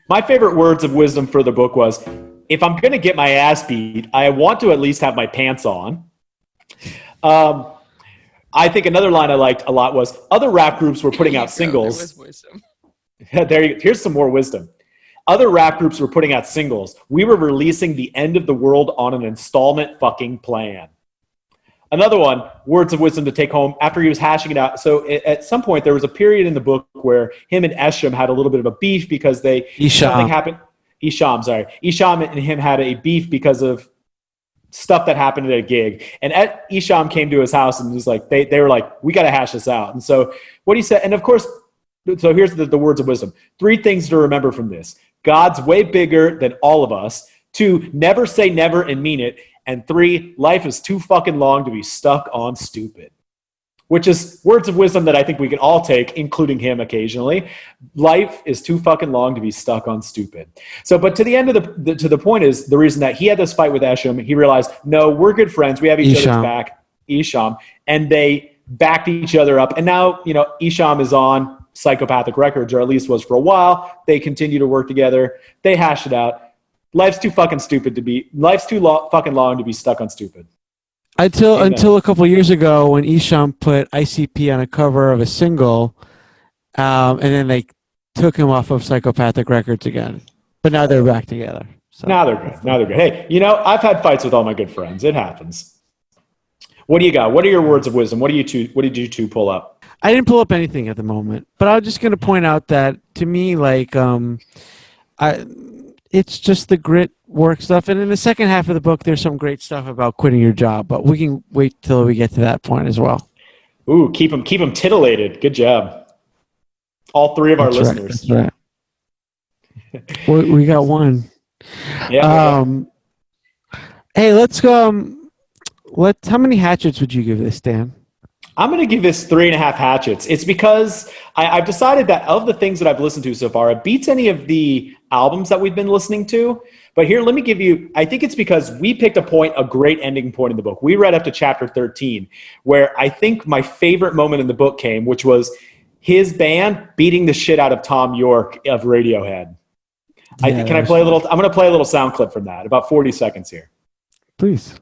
My favorite words of wisdom for the book was, if I'm going to get my ass beat, I want to at least have my pants on. I think another line I liked a lot was, other rap groups were putting out singles.
There was wisdom.
Here's some more wisdom. Other rap groups were putting out singles. We were releasing the end of the world on an installment fucking plan. Another one, words of wisdom to take home after he was hashing it out. So at some point, there was a period in the book where him and Esham had a little bit of a beef because something happened. Isham and him had a beef because of stuff that happened at a gig. And Isham came to his house and was like, they were like, we got to hash this out. And so what he said, and of course, so here's the words of wisdom. 3 things to remember from this. God's way bigger than all of us. 2, never say never and mean it. And 3, life is too fucking long to be stuck on stupid. Which is words of wisdom that I think we can all take, including him occasionally. Life is too fucking long to be stuck on stupid. So, but to the end of the point is the reason that he had this fight with Esham, he realized, no, we're good friends. We have each other's back. Isham. And they backed each other up. And now, Isham is on Psychopathic Records, or at least was for a while. They continue to work together. They hash it out. Life's too fucking fucking long to be stuck on stupid.
Until a couple of years ago, when Isham put ICP on a cover of a single, and then they took him off of Psychopathic Records again. But now they're back together. So.
Now they're good. Hey, I've had fights with all my good friends. It happens. What do you got? What are your words of wisdom? What did you two pull up?
I didn't pull up anything at the moment, but I was just going to point out that to me, like, it's just the grit work stuff, and in the second half of the book, there's some great stuff about quitting your job. But we can wait till we get to that point as well.
Ooh, keep them titillated. Good job. All three of our listeners.
That's right. we got one.
Yeah.
Hey, let's go. How many hatchets would you give this, Dan?
I'm going to give this 3.5 hatchets. It's because I've decided that of the things that I've listened to so far, it beats any of the albums that we've been listening to. But here, let me give you, I think it's because we picked a great ending point in the book. We read up to chapter 13, where I think my favorite moment in the book came, which was his band beating the shit out of Tom York of Radiohead. Can I play a little? I'm going to play a little sound clip from that, about 40 seconds here.
Please.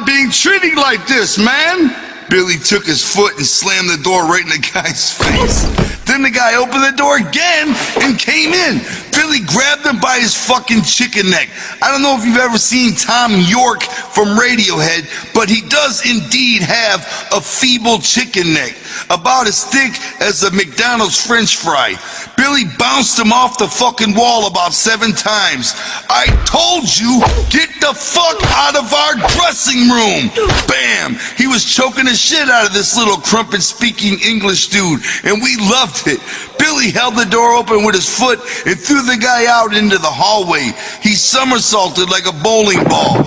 Being treated like this, man. Billy took his foot and slammed the door right in the guy's face. Then the guy opened the door again and came in. Billy grabbed him by his fucking chicken neck. I don't know if you've ever seen Tom York from Radiohead, but he does indeed have a feeble chicken neck, about as thick as a McDonald's French fry. Billy bounced him off the fucking wall about 7 times. I told you, get the fuck out of our dressing room. Bam! He was choking the shit out of this little crumpet-speaking English dude, and we loved it. Billy held the door open with his foot and threw the guy out into the hallway. He somersaulted like a bowling ball.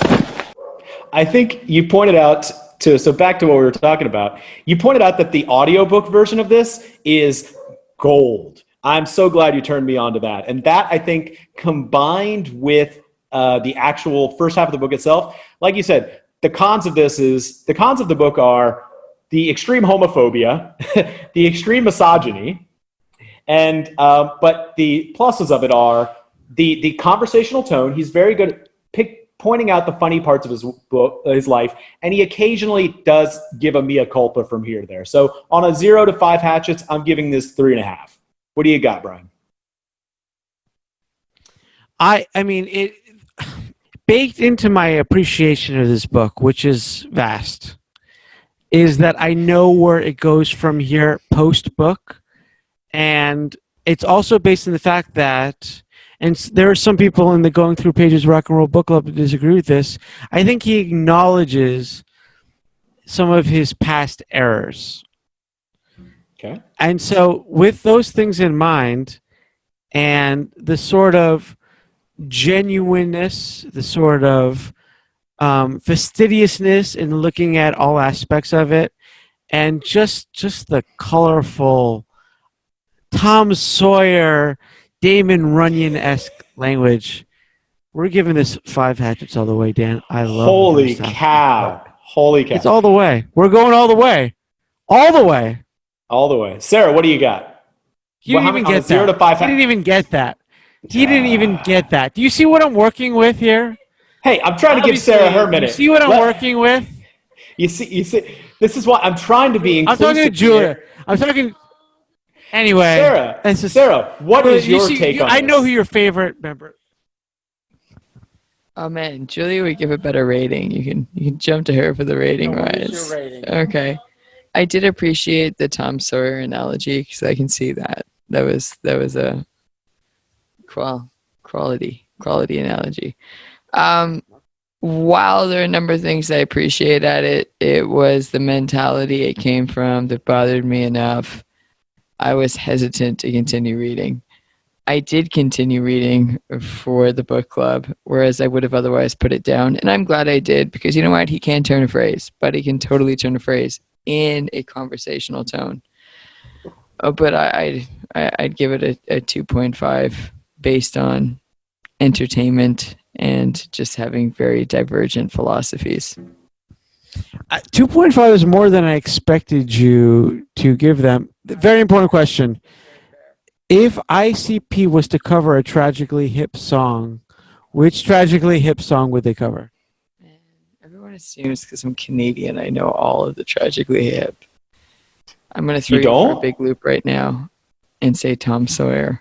I think you pointed out so back to what we were talking about, you pointed out that the audiobook version of this is gold. I'm so glad you turned me on to that. And that, I think, combined with the actual first half of the book itself, like you said, the cons of the book are the extreme homophobia, the extreme misogyny, and but the pluses of it are the conversational tone. He's very good at pointing out the funny parts of his life, and he occasionally does give a mea culpa from here to there. So on a 0 to 5 hatchets, I'm giving this 3.5. What do you got, Brian?
I mean, it baked into my appreciation of this book, which is vast, is that I know where it goes from here post-book, and it's also based on the fact that, and there are some people in the Going Through Pages Rock and Roll Book Club that disagree with this, I think he acknowledges some of his past errors.
Okay.
And so with those things in mind, and the sort of genuineness, the sort of fastidiousness in looking at all aspects of it, and just the colorful Tom Sawyer, Damon Runyon-esque language, we're giving this 5 hatchets all the way, Dan. I love it.
Holy cow. Holy cow.
It's all the way. We're going all the way. All the way.
All the way. Sarah, what do you got?
He didn't even get that.
0 to 5
He didn't even get that. He didn't even get that. Do you see what I'm working with here?
Hey, I'm trying to give Sarah her minute.
You see what I'm working with?
You see, this is why I'm trying to be inclusive.
I'm talking to Julia. I'm talking. Anyway,
Sarah, what is your take on this?
I know who your favorite member.
Oh man, Julia would give a better rating. You can jump to her for the rating, right?
What is your rating?
Okay, I did appreciate the Tom Sawyer analogy because I can see that was a quality analogy. While there are a number of things I appreciate at it, it was the mentality it came from that bothered me enough. I was hesitant to continue reading. I did continue reading for the book club, whereas I would have otherwise put it down. And I'm glad I did, because you know what? He can turn a phrase, but he can totally turn a phrase in a conversational tone. But I'd give it a 2.5 based on entertainment and just having very divergent philosophies.
2.5 is more than I expected you to give them. Very important question. If ICP was to cover a tragically hip song, which tragically hip song would they cover?
Everyone assumes because I'm Canadian, I know all of the tragically hip. I'm going to throw you for a big loop right now and say Tom Sawyer.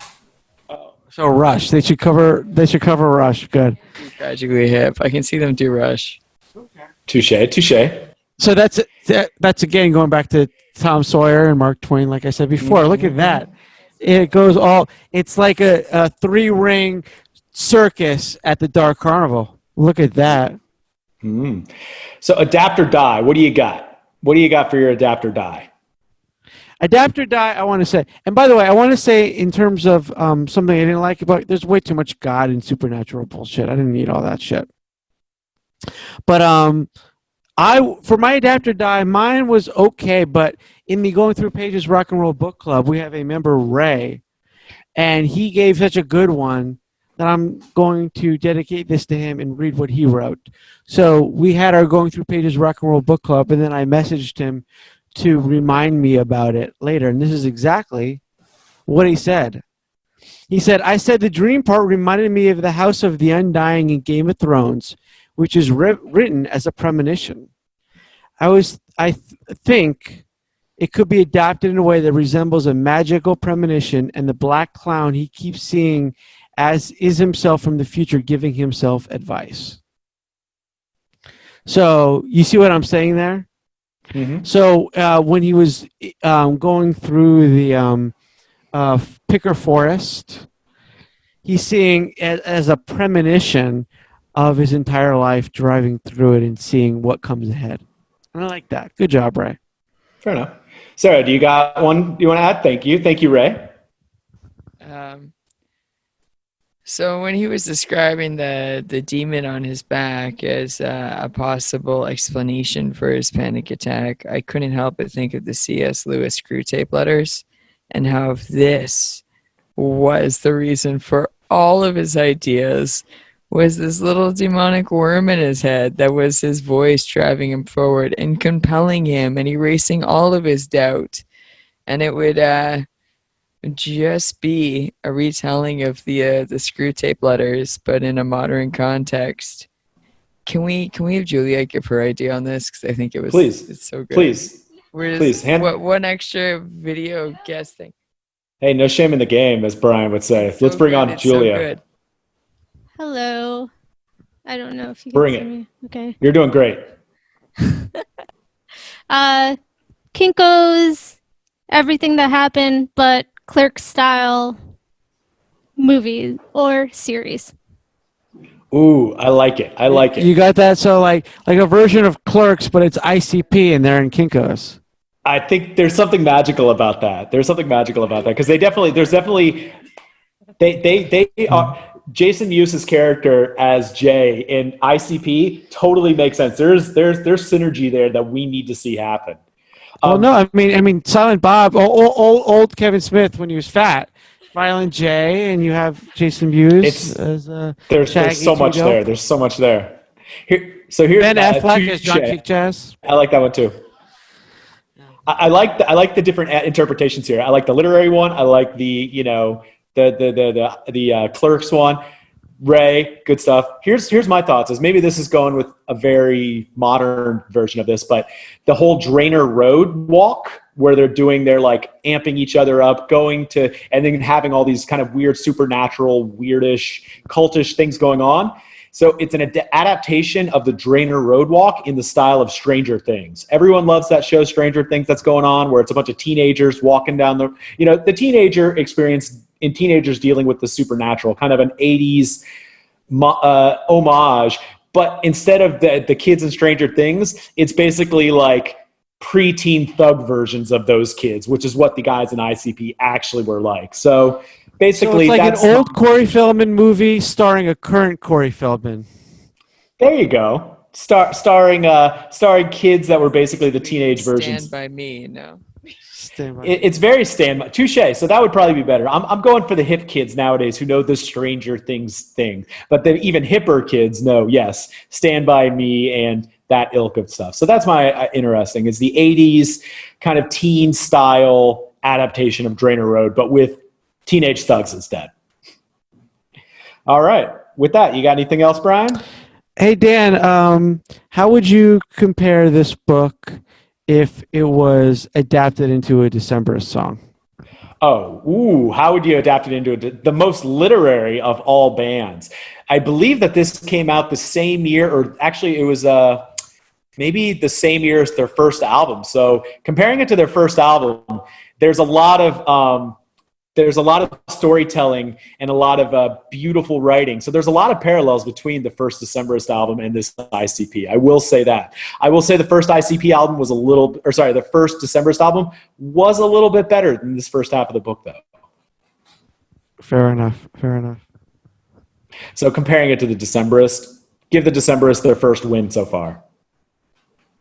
So Rush. They should cover Rush. Good.
Tragically hip. I can see them do Rush.
Touche.
So that's again going back to Tom Sawyer and Mark Twain, like I said before. Look at that. It goes all. It's like a 3-ring circus at the Dark Carnival. Look at that.
So adapt or die. What do you got? What do you got for your adapt or die?
Adapt or die, I want to say. And by the way, I want to say in terms of something I didn't like about, there's way too much God and supernatural bullshit. I didn't need all that shit. But for my adapt or die, mine was okay. But in the Going Through Pages Rock and Roll Book Club, we have a member, Ray, and he gave such a good one that I'm going to dedicate this to him and read what he wrote. So we had our Going Through Pages Rock and Roll Book Club, and then I messaged him to remind me about it later. And this is exactly what he said. He said, I said the dream part reminded me of the House of the Undying in Game of Thrones, which is written as a premonition. I think it could be adapted in a way that resembles a magical premonition, and the black clown he keeps seeing as is himself from the future giving himself advice. So you see what I'm saying there? Mm-hmm. So when he was going through the Picker Forest, he's seeing as a premonition of his entire life, driving through it and seeing what comes ahead. And I like that. Good job, Ray.
Fair enough. Sarah, do you got one you want to add? Thank you. Thank you, Ray.
So when he was describing the demon on his back as a possible explanation for his panic attack, I couldn't help but think of the C.S. Lewis screw tape letters and how this was the reason for all of his ideas, was this little demonic worm in his head that was his voice driving him forward and compelling him and erasing all of his doubt. And it would just be a retelling of the screw tape letters, but in a modern context. Can we have Juliet give her idea on this? Because I think it's so good. Please. One extra video guest thing.
Hey, no shame in the game, as Brian would say. Let's bring on Julia.
So
hello. I don't know if you can hear me. Okay.
You're doing great.
Kinko's everything that happened, but Clerks style movie or series.
Ooh, I like it.
You got that? So like a version of Clerks, but it's ICP and they're in Kinko's.
I think there's something magical about that. Because they are. Jason Mewes' character as Jay in ICP totally makes sense. There's synergy there that we need to see happen.
No, I mean, Silent Bob, old Kevin Smith when he was fat, Violent J, and you have Jason Mewes as
there's so much there. There's so much there. Here's
Ben Affleck as John Kick-Jazz.
I like that one too. I like the different interpretations here. I like the literary one. I like the Clerks one. Ray, good stuff. Here's my thoughts. Is maybe this is going with a very modern version of this, but the whole Drainer Road walk where they're doing their like amping each other up, going to, and then having all these kind of weird supernatural, weirdish, cultish things going on. So it's an adaptation of the Drainer Road walk in the style of Stranger Things. Everyone loves that show, Stranger Things, that's going on, where it's a bunch of teenagers walking down the teenager experience in teenagers dealing with the supernatural, kind of an 80s homage. But instead of the kids in Stranger Things, it's basically like preteen thug versions of those kids, which is what the guys in ICP actually were like. So basically,
it's like an old Corey Feldman movie starring a current Corey Feldman.
There you go. Starring kids that were basically the teenage versions.
Stand by Me, no.
It's very Stand by. Touche. So that would probably be better. I'm going for the hip kids nowadays who know the Stranger Things thing, but the even hipper kids know, yes, Stand by Me and that ilk of stuff. So that's my interesting is the 80s kind of teen style adaptation of Drainer Road, but with teenage thugs instead. All right. With that, you got anything else, Brian?
Hey, Dan, how would you compare this book if it was adapted into a Decemberist song?
How would you adapt it into the most literary of all bands? I believe that this came out the same year, or actually it was maybe the same year as their first album. So comparing it to their first album, there's a lot of there's a lot of storytelling and a lot of beautiful writing. So there's a lot of parallels between the first Decemberist album and this ICP. I will say that. I will say the first ICP album was the first Decemberist album was a little bit better than this first half of the book, though.
Fair enough. Fair enough.
So comparing it to the Decemberist, give the Decemberists their first win so far.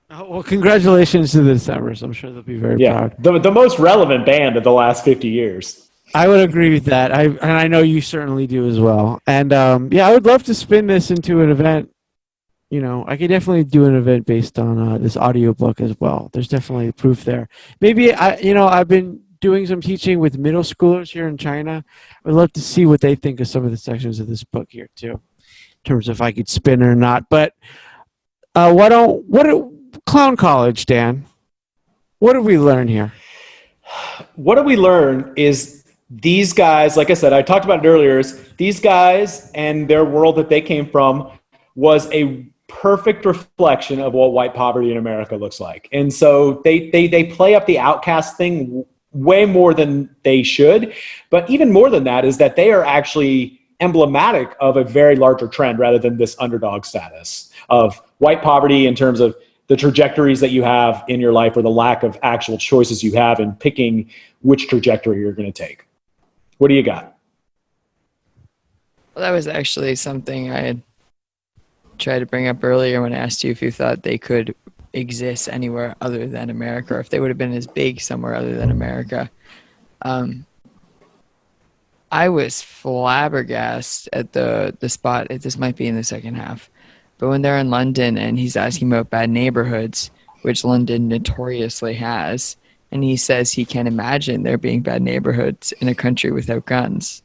Well, congratulations to the Decemberists. I'm sure they'll be very proud.
The most relevant band of the last 50 years.
I would agree with that. And I know you certainly do as well. And I would love to spin this into an event. You know, I could definitely do an event based on this audiobook as well. There's definitely proof there. Maybe I've been doing some teaching with middle schoolers here in China. I'd love to see what they think of some of the sections of this book here too, in terms of if I could spin or not. But Clown College, Dan, what did we learn here?
What did we learn is these guys, like I said, I talked about it earlier, is these guys and their world that they came from was a perfect reflection of what white poverty in America looks like. And so they play up the outcast thing way more than they should. But even more than that is that they are actually emblematic of a very larger trend rather than this underdog status of white poverty in terms of the trajectories that you have in your life or the lack of actual choices you have in picking which trajectory you're going to take. What do you got?
Well, that was actually something I had tried to bring up earlier when I asked you if you thought they could exist anywhere other than America, or if they would have been as big somewhere other than America. I was flabbergasted at the spot. This might be in the second half, but when they're in London and he's asking about bad neighborhoods, which London notoriously has, and he says he can't imagine there being bad neighborhoods in a country without guns.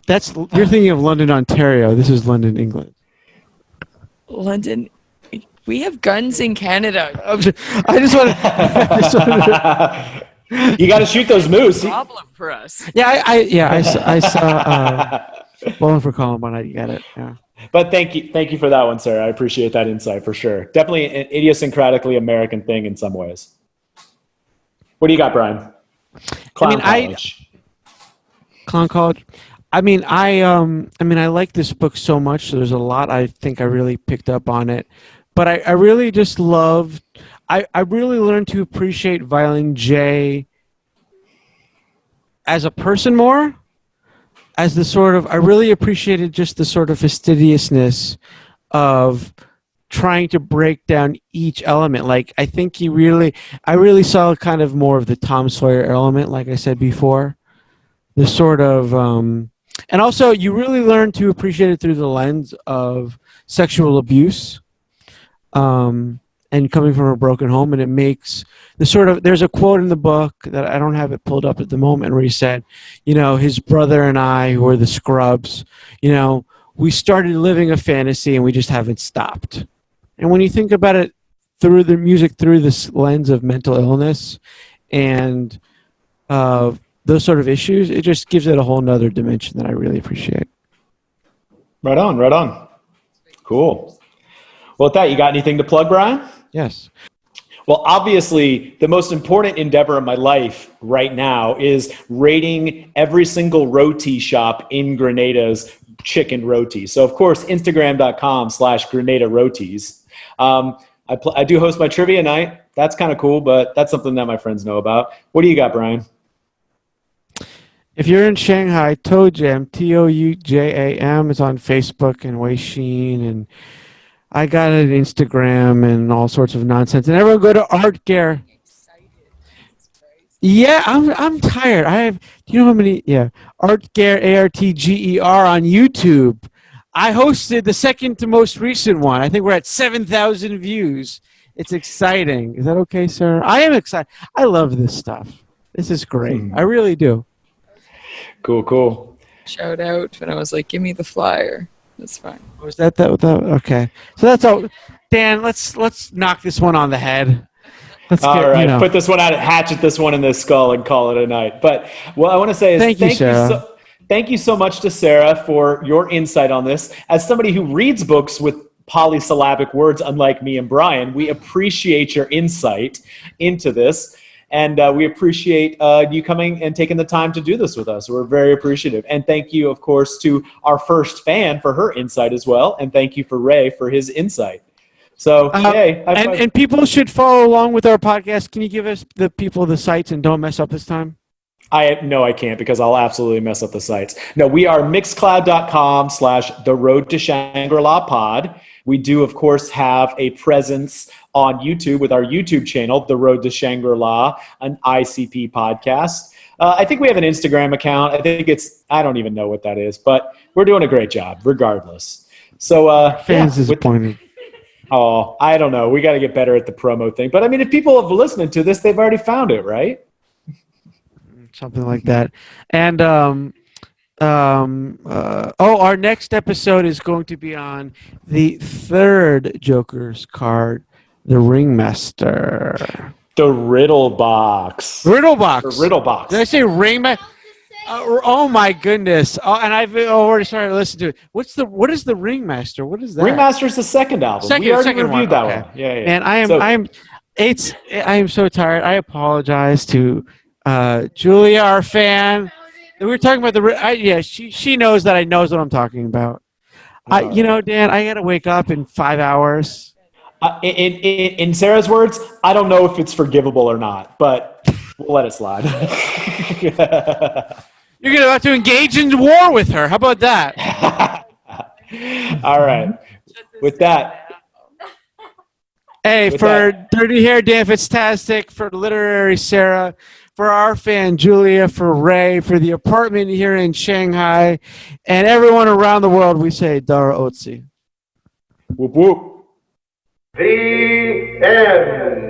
You're thinking of London, Ontario. This is London, England.
London, we have guns in Canada.
I just want to.
You got to shoot those moose.
Problem for us.
Yeah, I saw Bowling for Columbine. I get it. Yeah.
But thank you for that one, sir. I appreciate that insight for sure. Definitely an idiosyncratically American thing in some ways. What do you got, Brian? Clown College. I like this book so much. So there's a lot I think I really picked up on it. But I really just loved, I really learned to appreciate Violin J as a person more, as the sort of, I really appreciated just the sort of fastidiousness of trying to break down each element. Like, I think I really saw kind of more of the Tom Sawyer element, like I said before. The sort of, and also you really learn to appreciate it through the lens of sexual abuse. And coming from a broken home, and it makes there's a quote in the book that I don't have it pulled up at the moment where he said, his brother and I, who are the Scrubs, we started living a fantasy and we just haven't stopped. And when you think about it through the music, through this lens of mental illness and those sort of issues, it just gives it a whole nother dimension that I really appreciate. Right on. Cool. Well, with that, you got anything to plug, Brian?
Yes.
Well, obviously, the most important endeavor in my life right now is rating every single roti shop in Grenada's chicken roti. So, of course, Instagram.com/Grenada Rotis. I do host my trivia night. That's kind of cool, but that's something that my friends know about. What do you got, Brian?
If you're in Shanghai, Toujam, Toujam, is on Facebook and Weixin, and I got an Instagram and all sorts of nonsense. And everyone go to ArtGare. Yeah, I'm tired. Do you know how many? Yeah, ArtGare, ARTGER on YouTube. I hosted the second to most recent one. I think we're at 7,000 views. It's exciting. Is that okay, sir? I am excited. I love this stuff. This is great. I really do.
Cool.
Shout out when I was like, give me the flyer. That's fine.
Was that okay? So that's all. Dan, let's knock this one on the head.
All right, put this one out, hatchet this one in the skull, and call it a night. But what I want to say is thank you so much to Sarah for your insight on this. As somebody who reads books with polysyllabic words, unlike me and Brian, we appreciate your insight into this. And we appreciate you coming and taking the time to do this with us. We're very appreciative. And thank you, of course, to our first fan for her insight as well. And thank you for Ray for his insight. So, hey.
And people should follow along with our podcast. Can you give us the people the sites and don't mess up this time?
No, I can't because I'll absolutely mess up the sites. No, we are mixcloud.com/The Road to Shangri-La Pod. We do, of course, have a presence on YouTube with our YouTube channel, The Road to Shangri-La, an ICP podcast. I think we have an Instagram account. I don't even know what that is, but we're doing a great job regardless. So,
fans disappointed.
Oh, I don't know. We got to get better at the promo thing. But I mean, if people have listened to this, they've already found it, right?
Something like that. And our next episode is going to be on the third Joker's card, the Ringmaster.
The Riddle Box.
Riddle Box.
The Riddle Box.
Did I say Ringmaster? Oh my goodness! And I've already started listening to it. What is the Ringmaster? What is that?
Ringmaster's the second album. We already reviewed that one. Yeah.
And I am so tired. I apologize to Julia, our fan. We were talking about she knows that I knows what I'm talking about. Dan, I gotta wake up in 5 hours.
In Sarah's words, I don't know if it's forgivable or not, but we'll let it slide.
You're going to have to engage in war with her. How about that?
All right. With that.
Hey, for Dirty Hair Dan Fitztastic, for Literary Sarah, for our fan Julia, for Ray, for the apartment here in Shanghai, and everyone around the world, we say Dara Otsi.
Whoop whoop.
The end.